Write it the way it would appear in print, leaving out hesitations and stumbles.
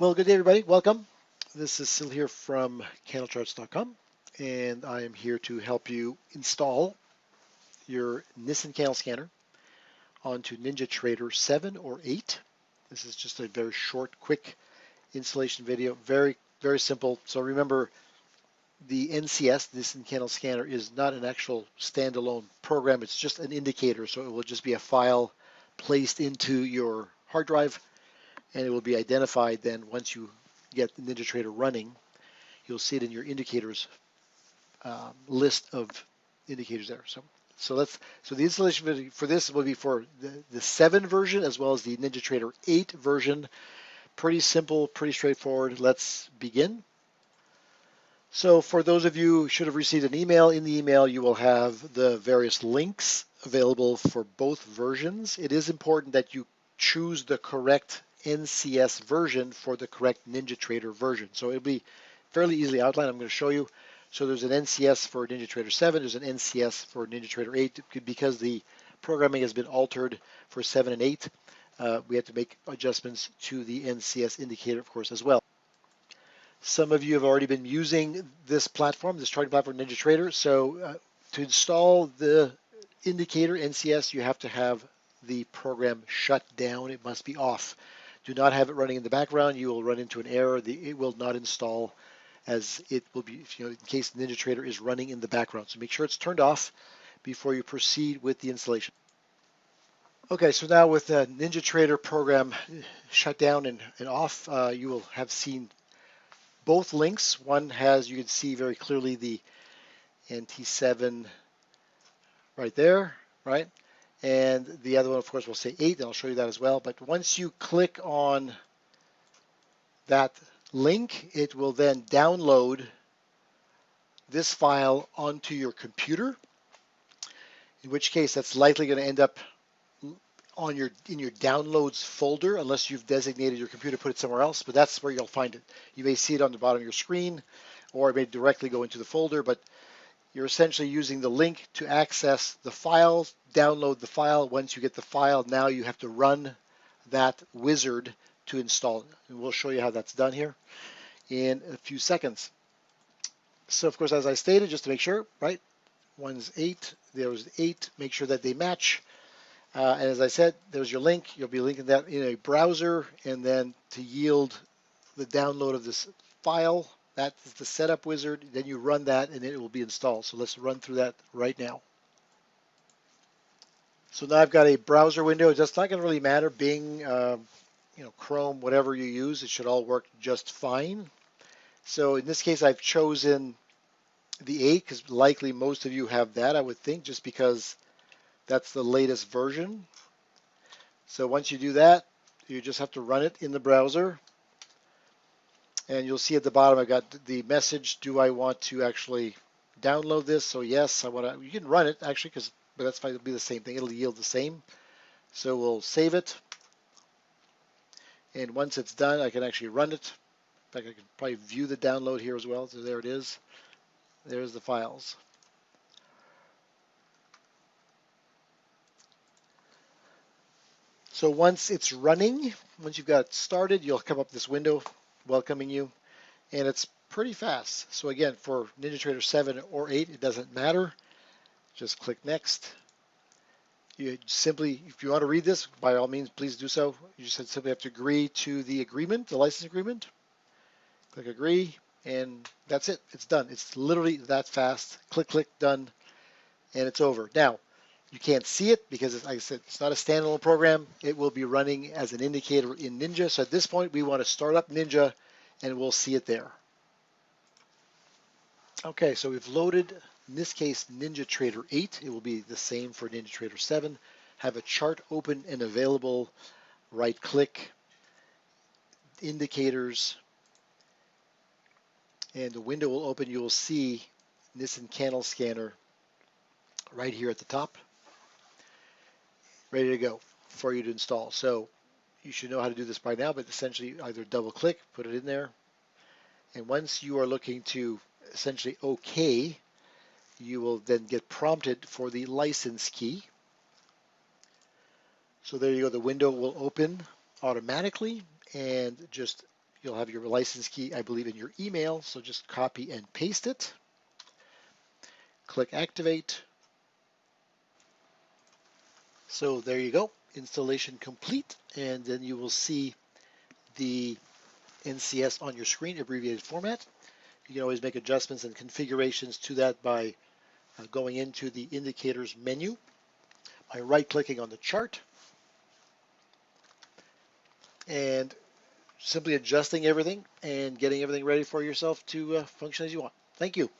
Well, good day, everybody. Welcome. This is Sil here from candlecharts.com, and I am here to help you install your Nissan candle scanner onto NinjaTrader 7 or 8. This is just a very short, quick installation video. Very simple. So remember, the NCS, Nissan Candle Scanner, is not an actual standalone program. It's just an indicator. So it will just be a file placed into your hard drive, and it will be identified then once you get NinjaTrader running. You'll see it in your indicators list of indicators there. So the installation video for this will be for the 7 version as well as the NinjaTrader 8 version. Pretty simple, pretty straightforward. Let's begin. So for those of you who should have received an email, in the email you will have the various links available for both versions. It is important that you choose the correct NCS version for the correct NinjaTrader version. So it'll be fairly easily outlined. I'm going to show you. So there's an NCS for NinjaTrader 7, there's an NCS for NinjaTrader 8. Because the programming has been altered for 7 and 8, we have to make adjustments to the NCS indicator, of course, as well. Some of you have already been using this platform, this charting platform, NinjaTrader. So to install the indicator NCS, you have to have the program shut down. It must be off. Do not have it running in the background. You will run into an error. It will not install, as it will be, in case NinjaTrader is running in the background. So make sure it's turned off before you proceed with the installation. Okay, so now with the NinjaTrader program shut down and off, you will have seen both links. One has, you can see very clearly the NT7 right there, right? And the other one, of course, will say 8, and I'll show you that as well. But once you click on that link, it will then download this file onto your computer, in which case that's likely going to end up on in your downloads folder, unless you've designated your computer, put it somewhere else, but that's where you'll find it. You may see it on the bottom of your screen, or it may directly go into the folder, but you're essentially using the link to access the files, download the file. Once you get the file, now you have to run that wizard to install it. And we'll show you how that's done here in a few seconds. So of course, as I stated, just to make sure, right? One's 8, there's 8, make sure that they match. And as I said, there's your link. You'll be linking that in a browser, and then to yield the download of this file, that is the setup wizard. Then you run that, and it will be installed. So let's run through that right now. So now I've got a browser window. It's not going to really matter. Bing, Chrome, whatever you use, it should all work just fine. So in this case, I've chosen the 8 because likely most of you have that, I would think, just because that's the latest version. So once you do that, you just have to run it in the browser. And you'll see at the bottom, I've got the message, do I want to actually download this? So yes, I want to. You can run it actually, but that's fine. It'll be the same thing. It'll yield the same. So we'll save it. And once it's done, I can actually run it. In fact, I can probably view the download here as well. So there it is. There's the files. So once it's running, once you've got it started, you'll come up this window welcoming you, and it's pretty fast. So again, for NinjaTrader 7 or 8, it doesn't matter. Just click next. You simply, if you want to read this, by all means, please do so. You just simply have to agree to the agreement, the license agreement. Click agree, and that's it. It's done. It's literally that fast. Click, click, done, and it's over. Now, you can't see it because, like I said, it's not a standalone program. It will be running as an indicator in Ninja. So at this point, we want to start up Ninja, and we'll see it there. Okay, so we've loaded, in this case, NinjaTrader 8. It will be the same for NinjaTrader 7. Have a chart open and available. Right-click, indicators, and the window will open. You will see Nissan Candle Scanner right here at the top, ready to go for you to install. So you should know how to do this by now, but essentially either double click, put it in there, and once you are looking to essentially OK, you will then get prompted for the license key. So there you go, the window will open automatically, and just You'll have your license key, I believe, in your email, so just copy and paste it. Click Activate. So there you go, installation complete, and then you will see the NCS on your screen, abbreviated format. You can always make adjustments and configurations to that by going into the indicators menu, by right-clicking on the chart, and simply adjusting everything and getting everything ready for yourself to function as you want. Thank you.